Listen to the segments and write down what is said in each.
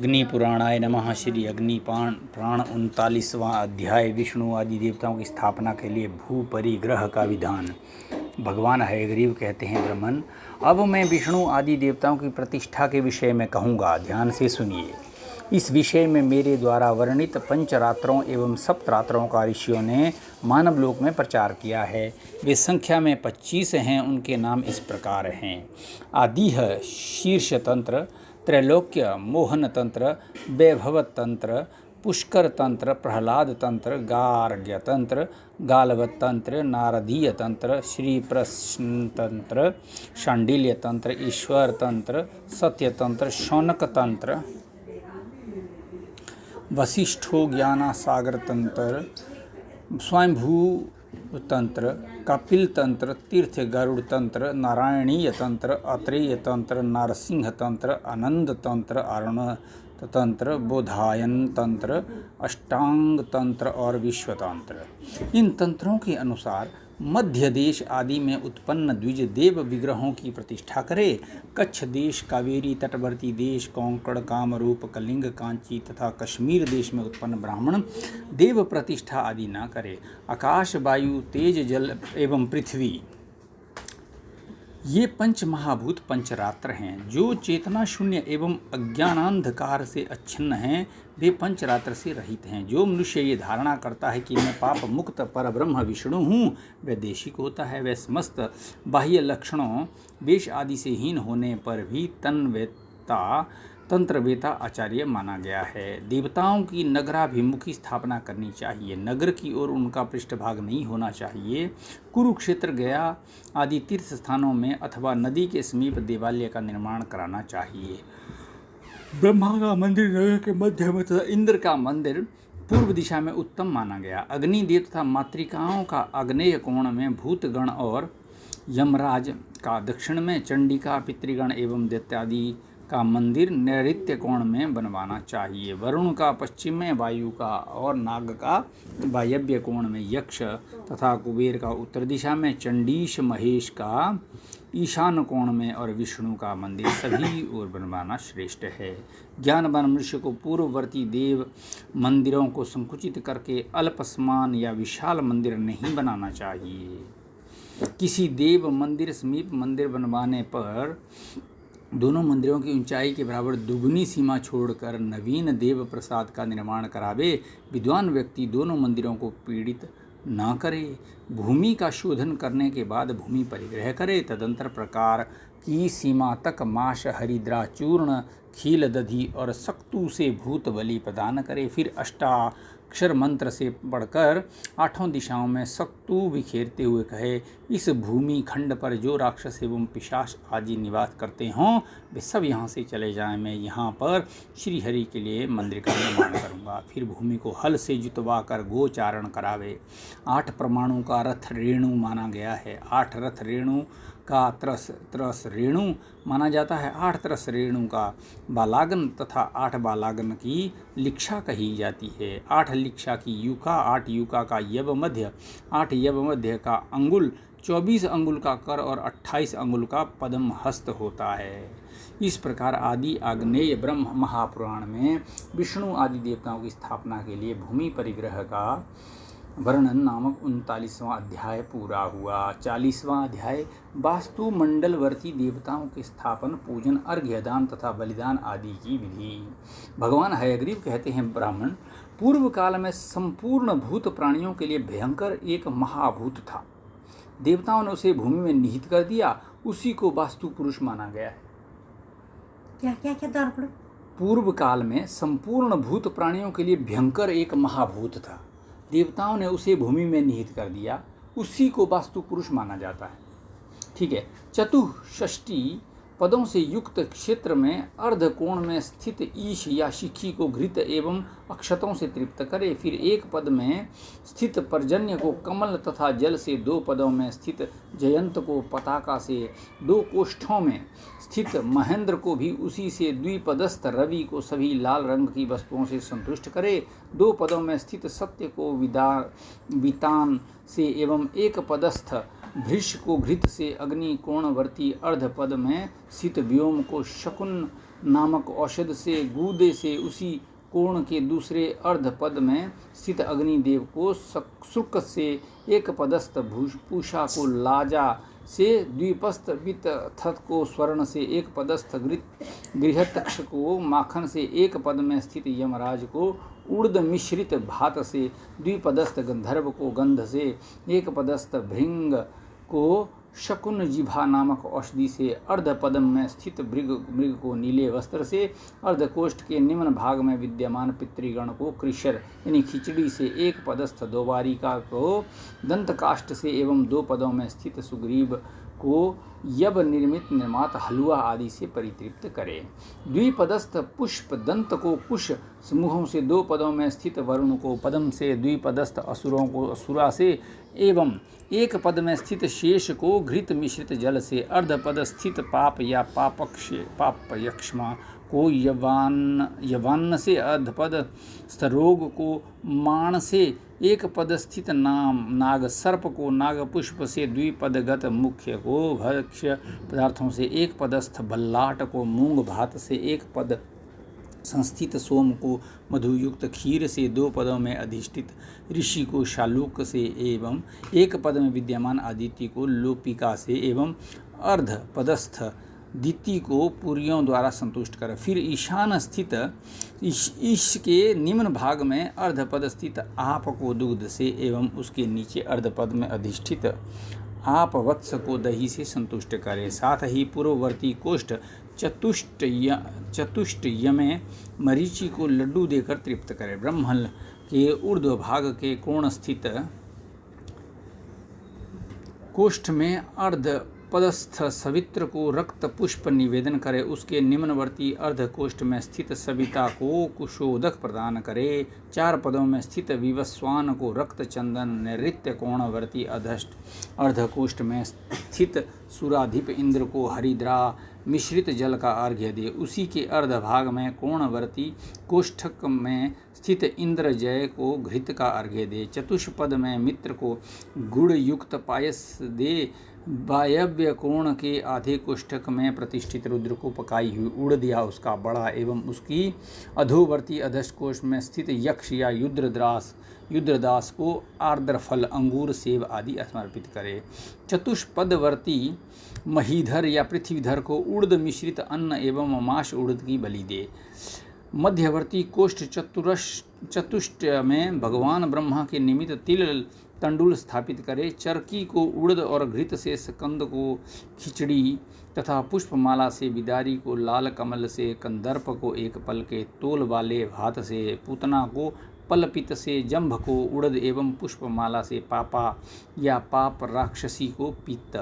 अग्नि पुराणाय नमः। श्री अग्नि पुराण 39वां अध्याय। विष्णु आदि देवताओं की स्थापना के लिए भू परिग्रह का विधान। भगवान हयग्रीव कहते हैं, ब्रह्मन, अब मैं विष्णु आदि देवताओं की प्रतिष्ठा के विषय में कहूँगा, ध्यान से सुनिए। इस विषय में मेरे द्वारा वर्णित पंचरात्रों एवं सप्तरात्रों का ऋषियों ने मानवलोक में प्रचार किया है। वे संख्या में 25 हैं। उनके नाम इस प्रकार हैं: आदिह शीर्ष तंत्र, त्रैलोक्य मोहन तंत्र, वैभव तंत्र, पुष्कर तंत्र, प्रहलाद तंत्र, गार्ग्य तंत्र, गालवत तंत्र, नारदीय तंत्र, श्री प्रश्न तंत्र, शांडिल्य तंत्र, ईश्वर तंत्र, सत्य तंत्र, शौनक तंत्र, वशिष्ठो ज्ञानासागर तंत्र, स्वयंभू तंत्र, कपिल तंत्र, तीर्थ गरुड़ तंत्र, नारायणीय तंत्र, अत्रेय तंत्र, नारसिंह तंत्र, आनंद तंत्र, अरुण तंत्र, बोधायन तंत्र, अष्टांग तंत्र और विश्व तंत्र। इन तंत्रों के अनुसार मध्य देश आदि में उत्पन्न द्विज देव विग्रहों की प्रतिष्ठा करे। कच्छ देश, कावेरी तटवर्ती देश, कोंकण, कामरूप, कलिंग, कांची तथा कश्मीर देश में उत्पन्न ब्राह्मण देव प्रतिष्ठा आदि न करे। आकाश, वायु, तेज, जल एवं पृथ्वी, ये पंच महाभूत पंचरात्र हैं। जो चेतना शून्य एवं अज्ञानांधकार से अच्छिन्न हैं, वे पंचरात्र से रहित हैं। जो मनुष्य ये धारणा करता है कि मैं पाप मुक्त परब्रह्म विष्णु हूँ, वह देशिक होता है। वह समस्त बाह्य लक्षणों, वेश आदि से हीन होने पर भी तंत्रवेता आचार्य माना गया है। देवताओं की नगराभिमुखी स्थापना करनी चाहिए। नगर की ओर उनका पृष्ठभाग नहीं होना चाहिए। कुरुक्षेत्र, गया आदि तीर्थ स्थानों में अथवा नदी के समीप देवालय का निर्माण कराना चाहिए। ब्रह्मा का मंदिर नगर के मध्य में तथा इंद्र का मंदिर पूर्व दिशा में उत्तम माना गया। अग्निदेव तथा मातृकाओं का आग्नेय कोण में, भूतगण और यमराज का दक्षिण में, चंडिका, पितृगण एवं दैत्यादि का मंदिर नैऋत्य कोण में बनवाना चाहिए। वरुण का पश्चिम में, वायु का और नाग का वायव्य कोण में, यक्ष तथा कुबेर का उत्तर दिशा में, चंडीश महेश का ईशान कोण में और विष्णु का मंदिर सभी ओर बनवाना श्रेष्ठ है। ज्ञानवान मनुष्य को पूर्ववर्ती देव मंदिरों को संकुचित करके अल्पसमान या विशाल मंदिर नहीं बनाना चाहिए। किसी देव मंदिर समीप मंदिर बनवाने पर दोनों मंदिरों की ऊंचाई के बराबर दुगुनी सीमा छोड़कर नवीन देव प्रसाद का निर्माण करावे। विद्वान व्यक्ति दोनों मंदिरों को पीड़ित न करे। भूमि का शोधन करने के बाद भूमि परिग्रह करे। तदंतर प्रकार की सीमा तक माश, हरिद्रा चूर्ण, खील दधि और सक्तु से भूत बलि प्रदान करे। फिर अष्टाक्षर मंत्र से पढ़कर 8 दिशाओं में सक्तु बिखेरते हुए कहे, इस भूमि खंड पर जो राक्षस एवं पिशाच आदि निवास करते हों, वे सब यहाँ से चले जाएं। मैं यहाँ पर श्री हरि के लिए मंदिर का निर्माण करूँगा। फिर भूमि को हल से जुतवा कर गोचारण करावे। 8 परमाणु का रथ रेणु माना गया है। 8 रथ रेणु का त्रस रेणु माना जाता है। 8 त्रस रेणु का बालागन तथा 8 बालागन की लिक्षा कही जाती है। 8 लिक्षा की युका, 8 युका का यव मध्य, 8 यव मध्य का अंगुल, 24 अंगुल का कर और 28 अंगुल का पद्म हस्त होता है। इस प्रकार आदि आग्नेय ब्रह्म महापुराण में विष्णु आदि देवताओं की स्थापना के लिए भूमि परिग्रह का वर्णन नामक 39वां अध्याय पूरा हुआ। 40वां अध्याय वास्तु मंडलवर्ती देवताओं के स्थापन, पूजन, अर्घ्यदान तथा बलिदान आदि की विधि। भगवान हयग्रीव कहते हैं, ब्राह्मण, पूर्व काल में संपूर्ण भूत प्राणियों के लिए भयंकर एक महाभूत था। देवताओं ने उसे भूमि में निहित कर दिया। उसी को वास्तु पुरुष माना गया है। क्या पूर्व काल में संपूर्ण भूत प्राणियों के लिए भयंकर एक महाभूत था। देवताओं ने उसे भूमि में निहित कर दिया। उसी को वास्तु पुरुष माना जाता है। ठीक है। चतुष्षष्टि पदों से युक्त क्षेत्र में अर्ध कोण में स्थित ईश या शिखी को घृत एवं अक्षतों से तृप्त करे। फिर एक पद में स्थित पर्जन्य को कमल तथा जल से, 2 पदों में स्थित जयंत को पताका से, 2 कोष्ठों में स्थित महेंद्र को भी उसी से, द्विपदस्थ रवि को सभी लाल रंग की वस्तुओं से संतुष्ट करे। 2 पदों में स्थित सत्य को वितान से एवं 1 पदस्थ भृश को घृत से, अग्नि कोणवर्ती अर्धपद में स्थित व्योम को शकुन नामक औषध से गूदे से उसी कोण के दूसरे अर्ध पद में स्थित अग्निदेव को शुक्र से एक पदस्थ पूषा को लाजा से द्विपस्थ वित थत को स्वर्ण से एक पदस्थ गृहतक्ष को माखन से एक पद में स्थित यमराज को उर्द मिश्रित भात से द्विपदस्थ गंधर्व को गंध से एक पदस्थ भृंग को शकुन जिभा नामक औषधि से अर्धपदम में स्थित मृग को नीले वस्त्र से अर्धकोष्ठ के निम्न भाग में विद्यमान पितृगण को कृशर यानी खिचड़ी से एक पदस्थ दोबारिका को दंतकाष्ठ से एवं दो पदों में स्थित सुग्रीव को यब निर्मित निर्मात हलवा आदि से परितृप्त करे। द्विपदस्थ पुष्प दंत को कुश समूहों से दो पदों में स्थित वरुण को पदम से, द्विपदस्थ असुरों को असुरा से एवं एक पद में स्थित शेष को घृत मिश्रित जल से, अर्धपद स्थित पाप या पापयक्ष्मा को यवान्न से, अर्धपद स्थरोग को माण से, एक पद स्थित नाग सर्प को नागपुष्प से, द्विपदगत मुख्य को भक्ष्य पदार्थों से, एक पदस्थ बल्लाट को मूंग भात से, एक पद संस्थित सोम को मधुयुक्त खीर से, दो पदों में अधिष्ठित ऋषि को शालूक से एवं एक पद में विद्यमान आदित्य को लोपिका से एवं अर्ध पदस्थ दिति को पुरियों द्वारा संतुष्ट कर। फिर ईशान स्थित ईश के निम्न भाग में अर्धपद स्थित आप को दुग्ध से एवं उसके नीचे अर्धपद में अधिष्ठित आप वत्स को दही से संतुष्ट करे। साथ ही पूर्ववर्ती कोष्ठ चतुष्टय में मरीचि को लड्डू देकर तृप्त करे। ब्रह्मल के ऊर्ध्व भाग के कोण स्थित कोष्ठ में अर्ध पदस्थ सवित्र को रक्त पुष्प निवेदन करे। उसके निम्नवर्ती अर्धकोष्ठ में स्थित सविता को कुशोदक प्रदान करे। चार पदों में स्थित विवस्वान को रक्त चंदन नैऋत्य कोणवर्ती अधष्ट अर्धकोष्ठ में स्थित सुराधिप इंद्र को हरिद्रा मिश्रित जल का अर्घ्य दे। उसी के अर्धभाग में कोणवर्ती कोष्ठक में स्थित इंद्र जय को घृत का अर्घ्य दे। चतुष्पद में मित्र को गुड़ युक्त पायस दे। वायव्य कोण के आधे कोष्ठक में प्रतिष्ठित रुद्र को पकाई हुई उड़द या उसका बड़ा एवं उसकी अधोवर्ती अधष्ट कोष में स्थित यक्ष या युद्रदास को आर्द्रफल अंगूर सेब आदि समर्पित करे। चतुष्पदवर्ती महीधर या पृथ्वीधर को उड़द मिश्रित अन्न एवं माश उड़द की बलि दे। मध्यवर्ती कोष्ठ चतुष्ट में भगवान ब्रह्मा के निमित्त तिल तंडुल स्थापित करे। चरकी को उड़द और घृत से, स्कंद को खिचड़ी तथा पुष्पमाला से, बिदारी को लाल कमल से, कंदर्प को एक पल के तोल वाले भात से, पूतना को पलपित से, जंभ को उड़द एवं पुष्पमाला से, पापा या पाप राक्षसी को पित्त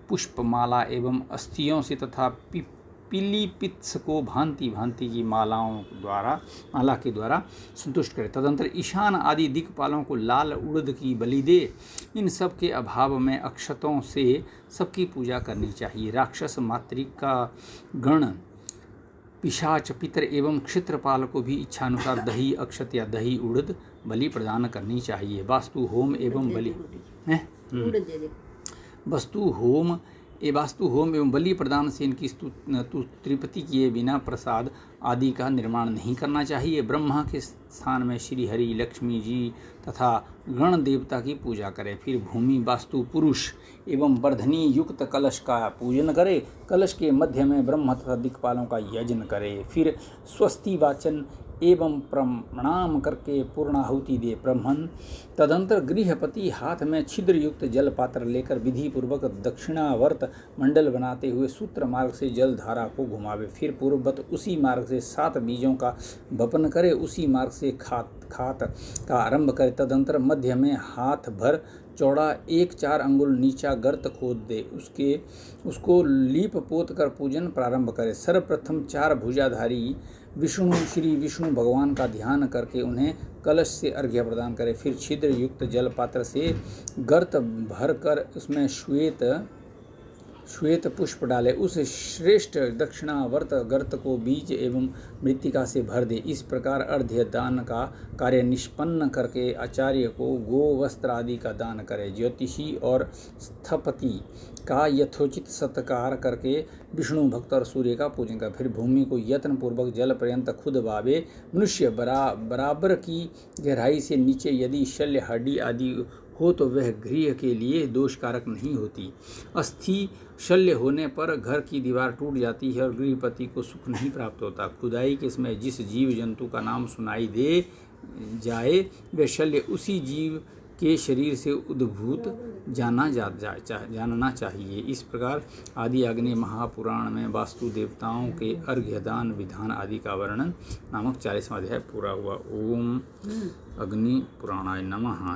पुष्पमाला एवं अस्थियों से तथा पिलीपित्स को भांति भांति की माला के द्वारा संतुष्ट करे। तदंतर ईशान आदि दिक्पालों को लाल उड़द की बलि दे। इन सब के अभाव में अक्षतों से सबकी पूजा करनी चाहिए। राक्षस मातृका गण पिशाच पितर एवं क्षेत्रपाल को भी इच्छानुसार दही अक्षत या दही उड़द बलि प्रदान करनी चाहिए। वास्तु होम एवं बलि प्रदान से इनकी तृप्ति किए बिना प्रसाद आदि का निर्माण नहीं करना चाहिए। ब्रह्मा के स्थान में श्री हरि, लक्ष्मी जी तथा गण देवता की पूजा करें। फिर भूमि वास्तु पुरुष एवं वर्धनी युक्त कलश का पूजन करे। कलश के मध्य में ब्रह्म तथा दिक्पालों का यजन करे। फिर स्वस्ति वाचन एवं प्रणाम करके पूर्णाहुति दे। ब्राह्मण तदंतर गृहपति हाथ में छिद्र युक्त जल पात्र लेकर विधि पूर्वक दक्षिणावर्त मंडल बनाते हुए सूत्र मार्ग से जल धारा को घुमावे। फिर पूर्ववत उसी मार्ग से 7 बीजों का वपन करे। उसी मार्ग से खात का आरंभ करे। तदंतर मध्य में हाथ भर चौड़ा 1-4 अंगुल नीचा गर्त खोद दे। उसको लीप पोत कर पूजन प्रारंभ करे। सर्वप्रथम 4 भुजाधारी श्री विष्णु भगवान का ध्यान करके उन्हें कलश से अर्घ्य प्रदान करे। फिर छिद्र युक्त जल पात्र से गर्त भर कर उसमें श्वेत श्वेत पुष्प डाले, उस श्रेष्ठ दक्षिणावर्त गर्त को बीज एवं मृत्तिका से भर दे। इस प्रकार अर्घ्य दान का कार्य निष्पन्न करके आचार्य को गो वस्त्र आदि का दान करे। ज्योतिषी और स्थपति का यथोचित सत्कार करके विष्णु भक्त और सूर्य का पूजन करे। फिर भूमि को यत्न पूर्वक जल पर्यंत खुद बावे। मनुष्य बराबर की गहराई से नीचे यदि शल्य हड्डी आदि हो तो वह गृह के लिए दोषकारक नहीं होती। अस्थि शल्य होने पर घर की दीवार टूट जाती है और गृहपति को सुख नहीं प्राप्त होता। खुदाई के समय जिस जीव जंतु का नाम सुनाई दे जाए वह शल्य उसी जीव के शरीर से उद्भूत जानना चाहिए। इस प्रकार आदि अग्नि महापुराण में वास्तु देवताओं के अर्घ्यदान विधान आदि का वर्णन नामक 40वां अध्याय पूरा हुआ। ओम अग्नि पुराणाय नमः।